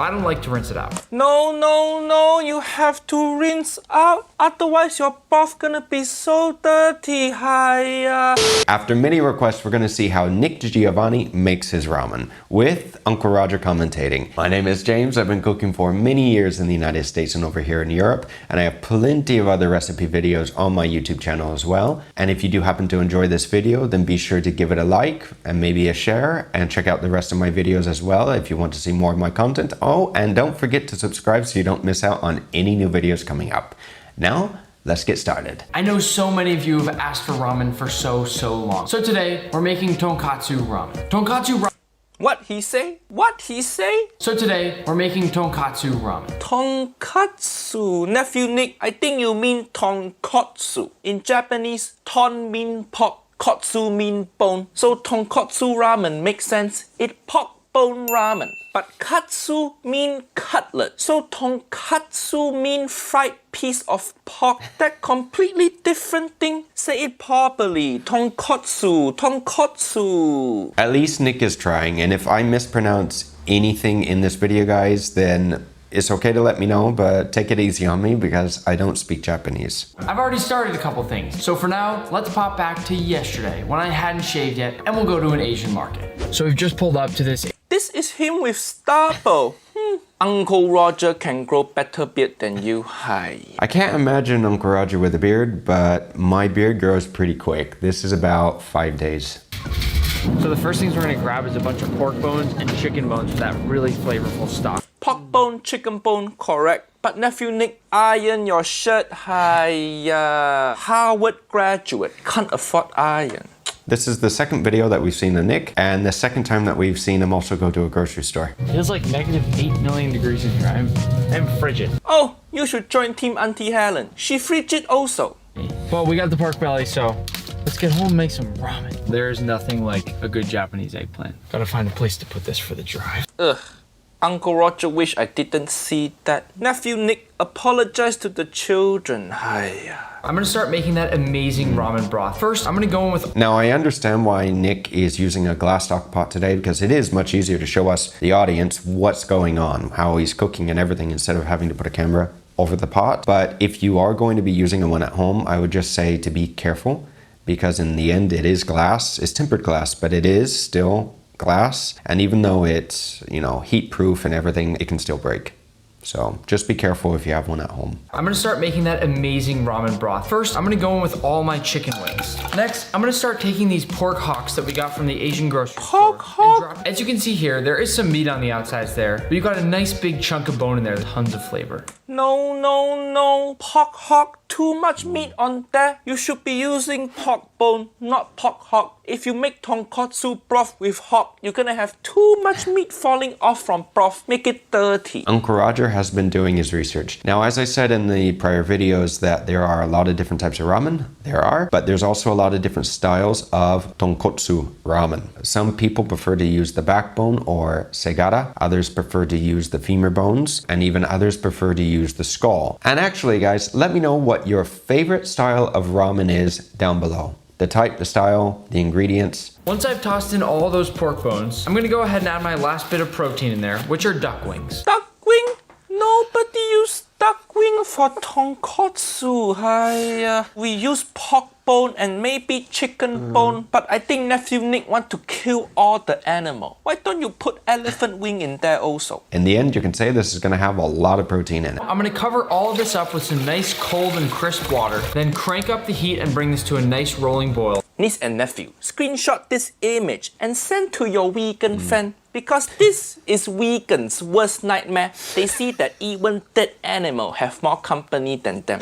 I don't like to rinse it out. No, you have to rinse out. Otherwise your broth gonna be so dirty. Hiya. After many requests, we're gonna see how Nick DiGiovanni makes his ramen, with Uncle Roger commentating. My name is James. I've been cooking for many years in the United States and over here in Europe, and I have plenty of other recipe videos on my YouTube channel as well. And if you do happen to enjoy this video, then be sure to give it a like and maybe a share, and check out the rest of my videos as well if you want to see more of my content. Oh, and don't forget to subscribe so you don't miss out on any new videos coming up. Now, let's get started. I know so many of you have asked for ramen for so long. So today, we're making tonkatsu ramen. What he say? What he say? So today, we're making tonkatsu ramen. Tonkatsu. Nephew Nick, I think you mean tonkotsu. In Japanese, ton mean pork, kotsu mean bone. So tonkotsu ramen makes sense. It's pork bone ramen. But katsu mean cutlet. So tonkatsu mean fried piece of pork. That completely different thing. Say it properly. Tonkotsu. Tonkotsu. At least Nick is trying, and if I mispronounce anything in this video, guys, then it's okay to let me know, but take it easy on me because I don't speak Japanese. I've already started a couple things. So for now, let's pop back to yesterday when I hadn't shaved yet, and we'll go to an Asian market. So we've just pulled up to this. This is him with stubble. Uncle Roger can grow better beard than you. Hi. I can't imagine Uncle Roger with a beard, but my beard grows pretty quick. This is about 5 days. So the first things we're gonna grab is a bunch of pork bones and chicken bones for that really flavorful stock. Pork bone, chicken bone, correct. But nephew Nick, iron your shirt. Hi. Harvard graduate, can't afford iron. This is the second video that we've seen of Nick, and the second time that we've seen him also go to a grocery store. It feels like negative 8 million degrees in here. I'm frigid. Oh, you should join Team Auntie Helen. She frigid also. Well, we got the pork belly, so let's get home and make some ramen. There's nothing like a good Japanese eggplant. Gotta find a place to put this for the drive. Ugh. Uncle Roger wish I didn't see that. Nephew Nick, apologize to the children. Hi. I'm gonna start making that amazing ramen broth. First, I'm gonna go in with... Now, I understand why Nick is using a glass stock pot today, because it is much easier to show us, the audience, what's going on, how he's cooking and everything, instead of having to put a camera over the pot. But if you are going to be using one at home, I would just say to be careful, because in the end, it is glass. It's tempered glass, but it is still glass, and even though it's, you know, heat proof and everything, it can still break. So just be careful if you have one at home. I'm gonna start making that amazing ramen broth. First, I'm gonna go in with all my chicken wings. Next, I'm gonna start taking these pork hocks that we got from the Asian grocery store. Pork hock? As you can see here, there is some meat on the outsides there, but you got a nice big chunk of bone in there, tons of flavor. No. Pork hock. Too much meat on that. You should be using pork bone, not pork hock. If you make tonkotsu broth with hock, you're gonna have too much meat falling off from broth. Make it dirty. Uncle Roger has been doing his research. Now, as I said in the prior videos, that there are a lot of different types of ramen. There are, but there's also a lot of different styles of tonkotsu ramen. Some people prefer to use the backbone or segara. Others prefer to use the femur bones, and even others prefer to use the skull. And actually, guys, let me know what your favorite style of ramen is down below. The type, the style, the ingredients. Once I've tossed in all those pork bones, I'm gonna go ahead and add my last bit of protein in there, which are duck wings. Duck wing? Nobody use duck wing for tonkotsu. Hi. We use pork bone and maybe chicken bone, but I think nephew Nick want to kill all the animal. Why don't you put elephant wing in there also? In the end, you can say this is gonna have a lot of protein in it. I'm gonna cover all of this up with some nice cold and crisp water, then crank up the heat and bring this to a nice rolling boil. Niece and nephew, screenshot this image and send to your vegan friend, because this is vegans' worst nightmare. They see that even dead animal have more company than them.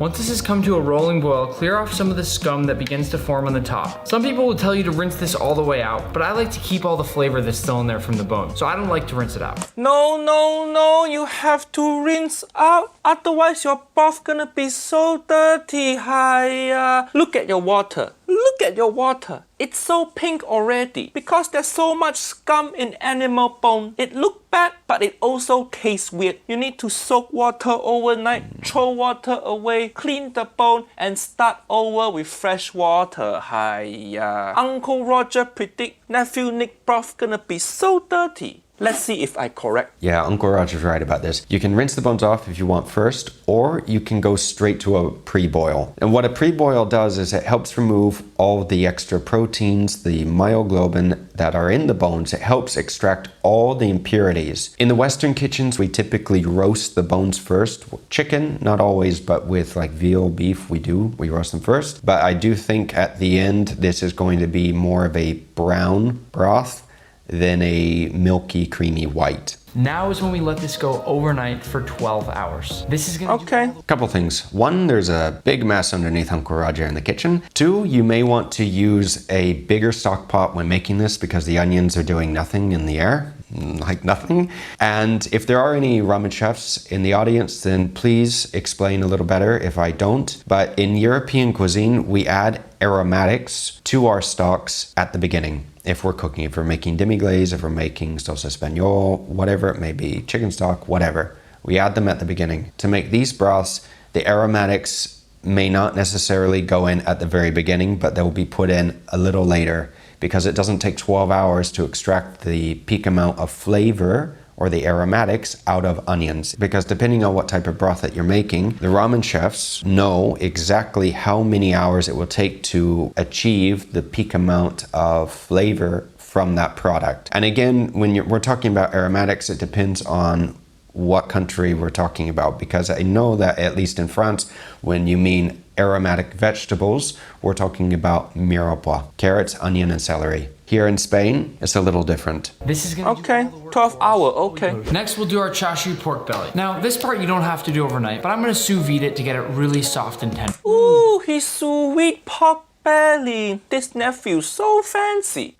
Once this has come to a rolling boil, clear off some of the scum that begins to form on the top. Some people will tell you to rinse this all the way out, but I like to keep all the flavor that's still in there from the bone, so I don't like to rinse it out. No, you have to rinse out. Otherwise your broth gonna be so dirty. Hi. Look at your water. Look at your water. It's so pink already because there's so much scum in animal bone. It looks bad, but it also tastes weird. You need to soak water overnight, throw water away, clean the bone, and start over with fresh water. Hiya. Uncle Roger predict nephew Nick broth gonna be so dirty. Let's see if I correct. Yeah, Uncle Roger's right about this. You can rinse the bones off if you want first, or you can go straight to a pre-boil. And what a pre-boil does is it helps remove all the extra proteins, the myoglobin that are in the bones. It helps extract all the impurities. In the Western kitchens, we typically roast the bones first. Chicken, not always, but with like veal, beef, we roast them first. But I do think at the end, this is going to be more of a brown broth than a milky, creamy white. Now is when we let this go overnight for 12 hours. This is gonna Okay. Couple things. One, there's a big mess underneath Uncle Roger in the kitchen. Two, you may want to use a bigger stock pot when making this because the onions are doing nothing in the air. Like nothing. And if there are any ramen chefs in the audience, then please explain a little better if I don't. But in European cuisine, we add aromatics to our stocks at the beginning. If we're cooking, if we're making demi-glaze, if we're making sauce espagnole, whatever it may be, chicken stock, whatever, we add them at the beginning. To make these broths, the aromatics may not necessarily go in at the very beginning, but they'll be put in a little later because it doesn't take 12 hours to extract the peak amount of flavor or the aromatics out of onions. Because depending on what type of broth that you're making, the ramen chefs know exactly how many hours it will take to achieve the peak amount of flavor from that product. And again, when we're talking about aromatics, it depends on what country we're talking about, because I know that at least in France, when you mean aromatic vegetables, we're talking about mirepoix, carrots, onion, and celery. Here in Spain, it's a little different. This is gonna Okay, 12 hour, okay. Next, we'll do our chashu pork belly. Now, this part you don't have to do overnight, but I'm gonna sous vide it to get it really soft and tender. Ooh, his sweet pork belly. This nephew so fancy.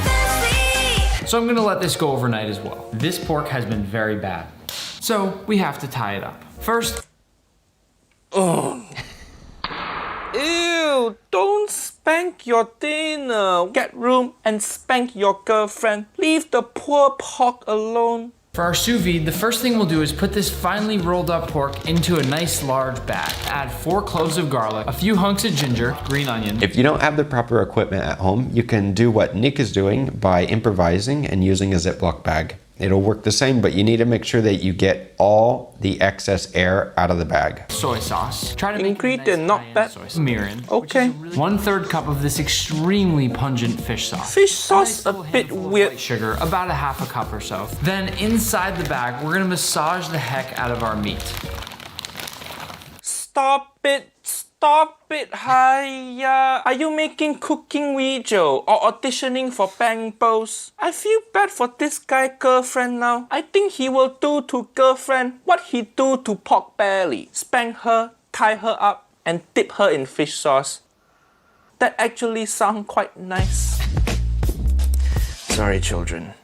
So I'm gonna let this go overnight as well. This pork has been very bad, so we have to tie it up. First, Ew, don't spank your dinner. Get room and spank your girlfriend. Leave the poor pork alone. for our sous vide, the first thing we'll do is put this finely rolled up pork into a nice large bag. Add 4 cloves of garlic, a few hunks of ginger, green onion. If you don't have the proper equipment at home, you can do what Nick is doing by improvising and using a Ziploc bag. It'll work the same, but you need to make sure that you get all the excess air out of the bag. Soy sauce. Try to make it a Ingredient nice not cayenne bad. soy sauce. Mirin. Okay. 1/3 cup of this extremely pungent fish sauce. Fish sauce Nice a little bit handful of weird. white sugar, about a half a cup or so. Then inside the bag, we're gonna massage the heck out of our meat. Stop it, hiya. Are you making cooking video or auditioning for bang bros? I feel bad for this guy girlfriend now. I think he will do to girlfriend what he do to pork belly. Spank her, tie her up, and dip her in fish sauce. That actually sounds quite nice. Sorry, children.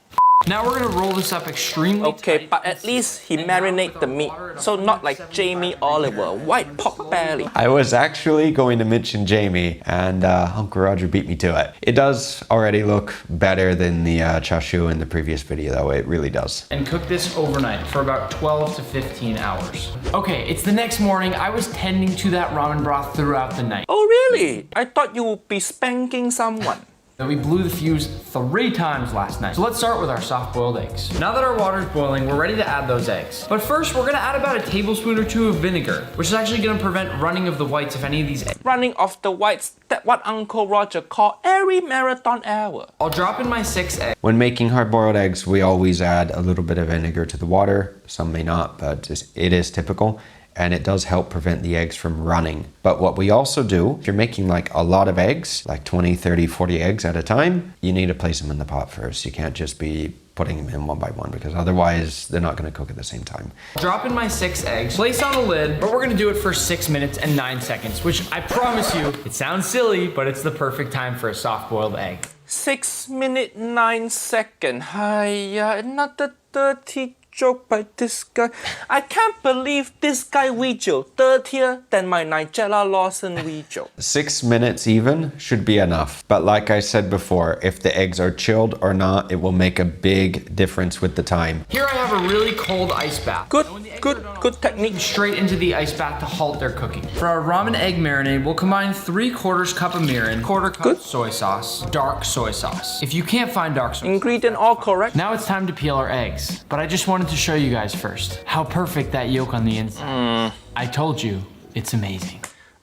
Now we're gonna roll this up extremely Okay, tight but at least he marinate the meat, so not like Jamie Oliver, white pork belly. I was actually going to mention Jamie, and Uncle Roger beat me to it. It does already look better than the chashu in the previous video, though. It really does. and cook this overnight for about 12 to 15 hours. Okay, it's the next morning. I was tending to that ramen broth throughout the night. Oh really? I thought you would be spanking someone. We blew the fuse 3 times last night. So let's start with our soft-boiled eggs. Now that our water's boiling, we're ready to add those eggs. But first, we're gonna add about a tablespoon or 2 of vinegar, which is actually gonna prevent running of the whites of any of these eggs. Running off the whites, that what Uncle Roger called every marathon hour. I'll drop in my 6 eggs. When making hard-boiled eggs, we always add a little bit of vinegar to the water. Some may not, but it is typical. And it does help prevent the eggs from running. But what we also do, if you're making like a lot of eggs, like 20, 30, 40 eggs at a time, you need to place them in the pot first. You can't just be putting them in one by one because otherwise they're not gonna cook at the same time. Drop in my 6 eggs, place on the lid, but we're gonna do it for 6 minutes and 9 seconds, which I promise you, it sounds silly, but it's the perfect time for a soft-boiled egg. 6 minutes 9 seconds. Hiya, another dirty joke by this guy. I can't believe this guy video dirtier than my Nigella Lawson video. 6 minutes even should be enough. But like I said before, if the eggs are chilled or not, it will make a big difference with the time. Here I have a really cold ice bath. Good technique. Straight into the ice bath to halt their cooking. For our ramen egg marinade, we'll combine 3/4 cup of mirin, 1/4 cup soy sauce, dark soy sauce. If you can't find dark soy sauce, Ingredient all correct. now it's time to peel our eggs. But I just wanted to show you guys first how perfect that yolk on the inside. I told you, it's amazing.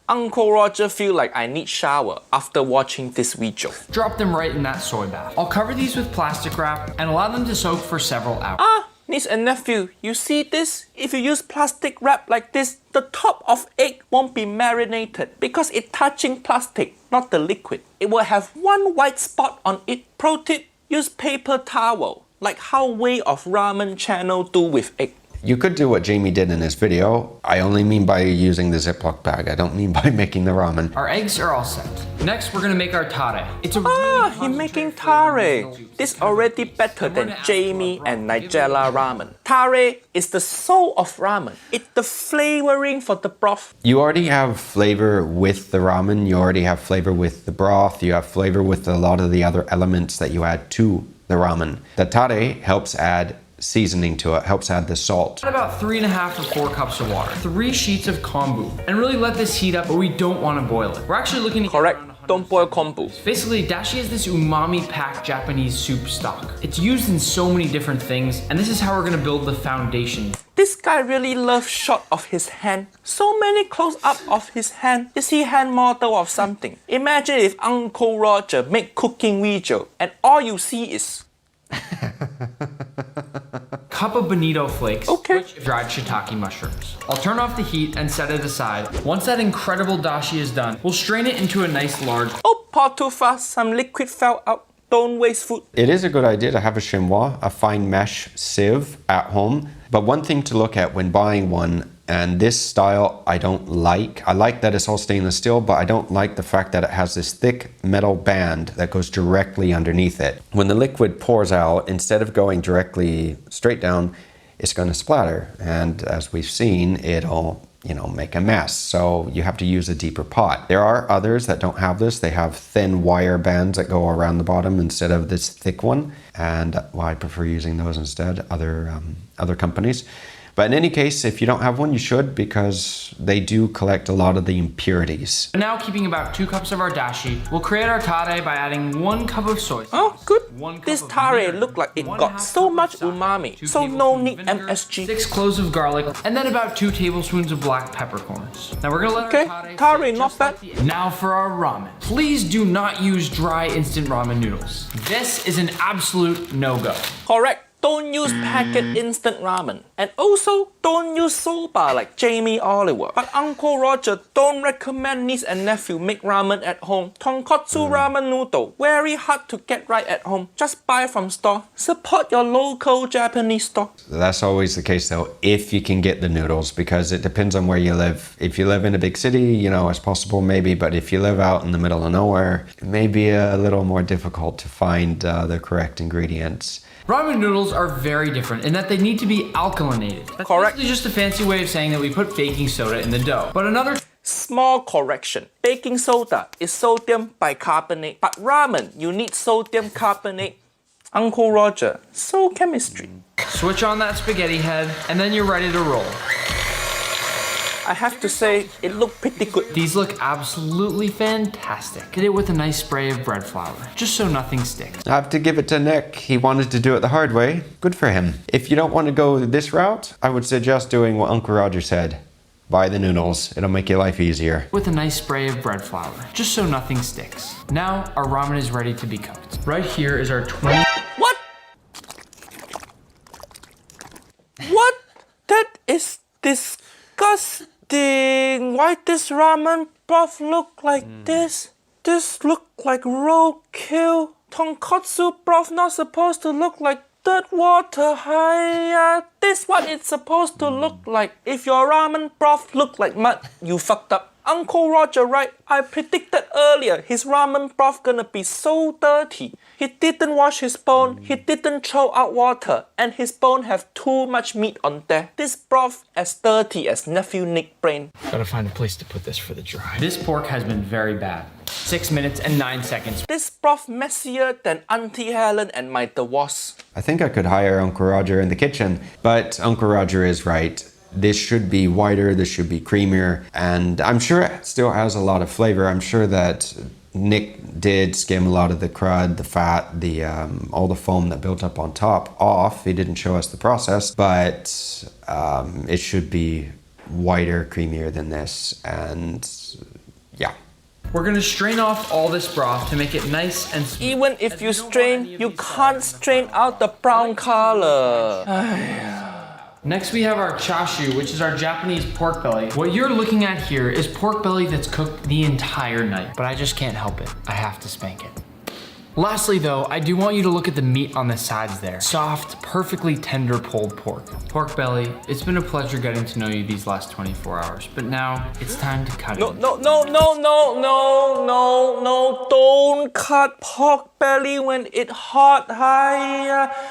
Uncle Roger feel like I need shower after watching this video. Drop them right in that soy bath. I'll cover these with plastic wrap and allow them to soak for several hours. Niece and nephew, you see this? If you use plastic wrap like this, the top of egg won't be marinated because it's touching plastic, not the liquid. It will have one white spot on it. Pro tip, use paper towel, like how Way of Ramen channel do with egg. You could do what Jamie did in his video. I only mean by using the Ziploc bag. I don't mean by making the ramen. Our eggs are all set. Next, we're gonna make our tare. It's a really He making tare. This already better than Jamie and Nigella ramen. Tare is the soul of ramen. It's the flavoring for the broth. You already have flavor with the ramen. You already have flavor with the broth. You have flavor with a lot of the other elements that you add to the ramen. The tare helps add seasoning to it, helps add the salt. Add about 3.5 to 4 cups of water, 3 sheets of kombu, and really let this heat up, but we don't want to boil it. We're actually looking to Correct. Don't boil kombu. Basically, dashi is this umami-packed Japanese soup stock. It's used in so many different things, and this is how we're gonna build the foundation. This guy really loves shot of his hand. So many close-up of his hand. Is he hand model of something? Imagine if Uncle Roger make cooking video and all you see is Cup of bonito flakes, Okay. dried shiitake mushrooms. I'll turn off the heat and set it aside. Once that incredible dashi is done, we'll strain it into a nice large. oh, pour too fast, some liquid fell out. Don't waste food. It is a good idea to have a chinois, a fine mesh sieve at home. But one thing to look at when buying one, and this style I don't like. I like that it's all stainless steel, but I don't like the fact that it has this thick metal band that goes directly underneath it. When the liquid pours out, instead of going directly straight down, it's going to splatter. And as we've seen, it'll make a mess. So you have to use a deeper pot. There are others that don't have this. They have thin wire bands that go around the bottom instead of this thick one. And I prefer using those instead, other companies. But in any case, if you don't have one, you should, because they do collect a lot of the impurities. Now, keeping about 2 cups of our dashi, we'll create our tare by adding 1 cup of soy sauce. Oh, good. 1 cup This of tare mirin, look like it 1/2 got so cup much of sake, umami. 2 So no tablespoons need of vinegar, MSG. 6 cloves of garlic, and then about 2 tablespoons of black peppercorns. Now we're gonna let Okay, our tare, sit not just like bad. the- Now for our ramen. Please do not use dry instant ramen noodles. This is an absolute no-go. Correct. Don't use packet instant ramen. And also, don't use soba like Jamie Oliver. But Uncle Roger don't recommend niece and nephew make ramen at home. Tonkotsu ramen noodle, very hard to get right at home. Just buy from store. Support your local Japanese store. That's always the case though, if you can get the noodles, because it depends on where you live. If you live in a big city, it's possible maybe, but if you live out in the middle of nowhere, it may be a little more difficult to find the correct ingredients. Ramen noodles are very different in that they need to be alkalinated. That's Correct. basically just a fancy way of saying that we put baking soda in the dough. But another Small correction. Baking soda is sodium bicarbonate, but ramen, you need sodium carbonate. Uncle Roger, so chemistry. switch on that spaghetti head, and then you're ready to roll. I have to say, it looked pretty good. These look absolutely fantastic. Get it with a nice spray of bread flour, just so nothing sticks. I have to give it to Nick. He wanted to do it the hard way. Good for him. If you don't want to go this route, I would suggest doing what Uncle Roger said. Buy the noodles. It'll make your life easier. With a nice spray of bread flour, just so nothing sticks. Now, our ramen is ready to be cooked. Right here is our 20... What? What? That is disgusting. Why this ramen broth look like this? This look like roadkill. Tonkotsu broth not supposed to look like dirt water. This what it's supposed to look like. If your ramen broth look like mud, you fucked up. Uncle Roger, right? I predicted earlier his ramen broth gonna be so dirty. He didn't wash his bone, he didn't throw out water, and his bone have too much meat on there. This broth as dirty as nephew Nick brain. Gotta find a place to put this for the dry. This pork has been very bad. 6 minutes and 9 seconds. This broth messier than Auntie Helen and my divorce. I think I could hire Uncle Roger in the kitchen, but Uncle Roger is right. This should be whiter, this should be creamier, and I'm sure it still has a lot of flavor. I'm sure that Nick did skim a lot of the crud, the fat, the all the foam that built up on top off. He didn't show us the process, but it should be whiter, creamier than this, and yeah. We're gonna strain off all this broth to make it nice and smooth. Even if you strain, you can't strain out the brown color. Next we have our chashu, which is our Japanese pork belly. What you're looking at here is pork belly that's cooked the entire night, but I just can't help it. I have to spank it. Lastly though, I do want you to look at the meat on the sides there. Soft, perfectly tender pulled pork. Pork belly, it's been a pleasure getting to know you these last 24 hours, but now it's time to cut it. No, don't cut pork belly when it hot.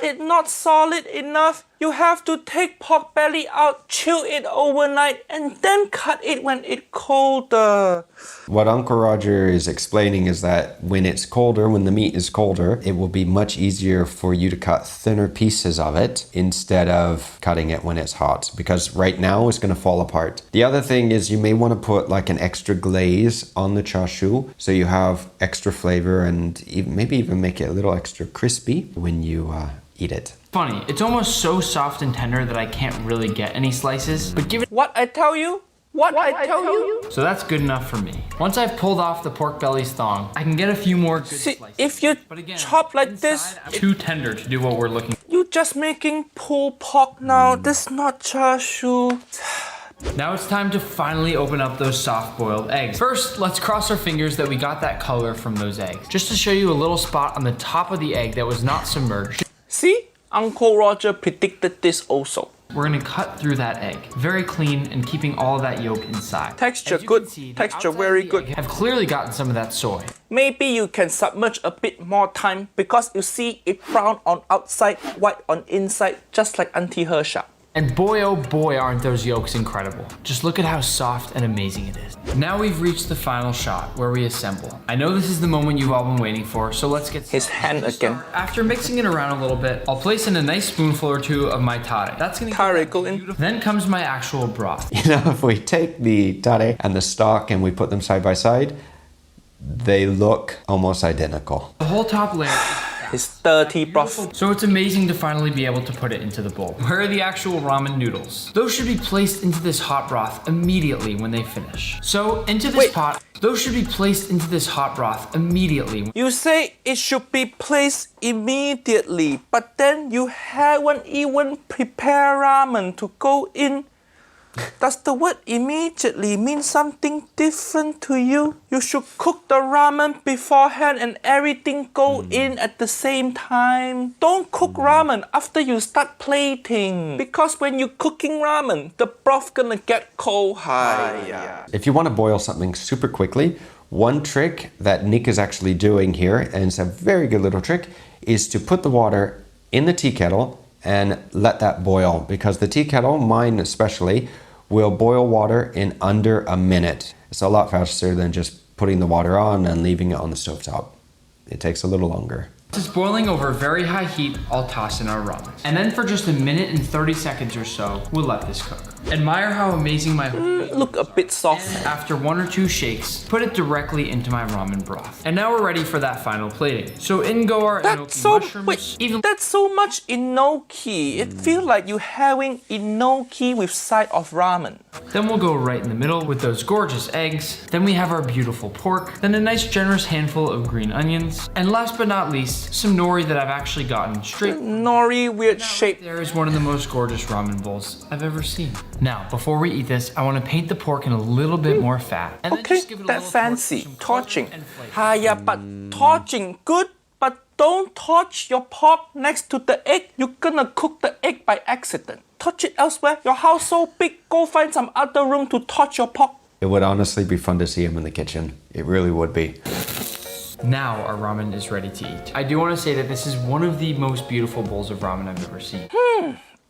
It's not solid enough. You have to take pork belly out, chill it overnight, and then cut it when it's colder. What Uncle Roger is explaining is that when it's colder, when the meat is colder, it will be much easier for you to cut thinner pieces of it instead of cutting it when it's hot, because right now it's going to fall apart. The other thing is you may want to put like an extra glaze on the chashu so you have extra flavor and maybe even make it a little extra crispy when you eat it. Funny, it's almost so soft and tender that I can't really get any slices, but give it What I tell you? What I tell you? so that's good enough for me. Once I've pulled off the pork belly's thong, I can get a few more good See, slices. if you But again, chop like this, inside, too tender to do what we're looking for. you just making pulled pork now. This not chashu. Now it's time to finally open up those soft-boiled eggs. First, let's cross our fingers that we got that color from those eggs. Just to show you a little spot on the top of the egg that was not submerged. See? Uncle Roger predicted this also. We're gonna cut through that egg. Very clean and keeping all of that yolk inside. Texture As you good, can see, the texture outside very of the good. egg have clearly gotten some of that soy. Maybe you can submerge a bit more time because you see it brown on outside, white on inside, just like Auntie Hersha. And boy, oh boy, aren't those yolks incredible. Just look at how soft and amazing it is. Now we've reached the final shot where we assemble. I know this is the moment you've all been waiting for, so let's get started. His hand again. After mixing it around a little bit, I'll place in a nice spoonful or two of my tare. That's gonna Tare go in. Then comes my actual broth. You know, if we take the tare and the stock and we put them side by side, they look almost identical. The whole top layer. His dirty broth. So it's amazing to finally be able to put it into the bowl. Where are the actual ramen noodles? Those should be placed into this hot broth immediately when they finish. So into this pot, those should be placed into this hot broth immediately. You say it should be placed immediately, but then you haven't even prepared ramen to go in. Does the word immediately mean something different to you? You should cook the ramen beforehand and everything go in at the same time. Don't cook ramen after you start plating. Because when you're cooking ramen, the broth gonna get cold. If you want to boil something super quickly, one trick that Nick is actually doing here, and it's a very good little trick, is to put the water in the tea kettle and let that boil, because the tea kettle, mine especially, will boil water in under a minute. It's a lot faster than just putting the water on and leaving it on the stovetop. It takes a little longer. It's boiling over very high heat, I'll toss in our ramen. And then for just a minute and 30 seconds or so, we'll let this cook. Admire how amazing my Look a bit soft. After 1 or 2 shakes, put it directly into my ramen broth. And now we're ready for that final plating. So in go our enoki mushrooms. That's so much enoki. It feels like you having enoki with side of ramen. Then we'll go right in the middle with those gorgeous eggs. Then we have our beautiful pork. Then a nice generous handful of green onions. And last but not least, some nori that I've actually gotten straight. Nori weird shape. There is one of the most gorgeous ramen bowls I've ever seen. Now, before we eat this, I want to paint the pork in a little bit more fat. And then Okay, just give it a that little fancy. torch, some color Torching. and flavor. Yeah, but torching good, but don't torch your pork next to the egg. You're gonna cook the egg by accident. Torch it elsewhere. Your house so big, go find some other room to torch your pork. It would honestly be fun to see him in the kitchen. It really would be. Now our ramen is ready to eat. I do want to say that this is one of the most beautiful bowls of ramen I've ever seen.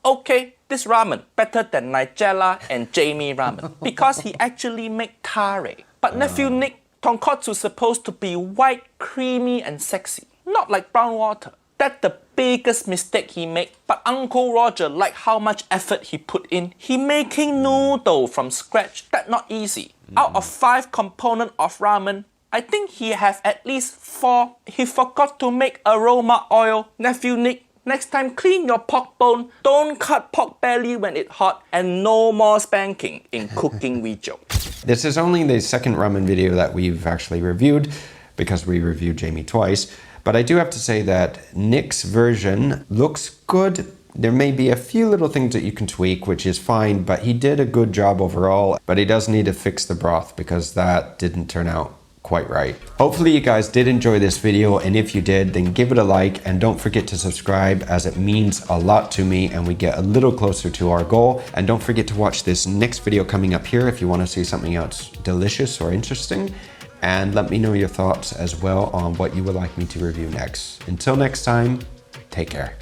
Okay, this ramen better than Nigella and Jamie ramen because he actually make curry. But nephew Nick, tonkotsu supposed to be white, creamy and sexy, not like brown water. That's the biggest mistake he made. But Uncle Roger liked how much effort he put in. He making noodle from scratch. That's not easy. Out of 5 components of ramen, I think he have at least 4. He forgot to make aroma oil. Nephew Nick, next time clean your pork bone. Don't cut pork belly when it's hot. And no more spanking in cooking video. This is only the second ramen video that we've actually reviewed because we reviewed Jamie twice. But I do have to say that Nick's version looks good. There may be a few little things that you can tweak, which is fine, but he did a good job overall. But he does need to fix the broth because that didn't turn out quite right. Hopefully you guys did enjoy this video, and if you did, then give it a like and don't forget to subscribe, as it means a lot to me and we get a little closer to our goal. And don't forget to watch this next video coming up here if you want to see something else delicious or interesting. And let me know your thoughts as well on what you would like me to review next. Until next time, take care.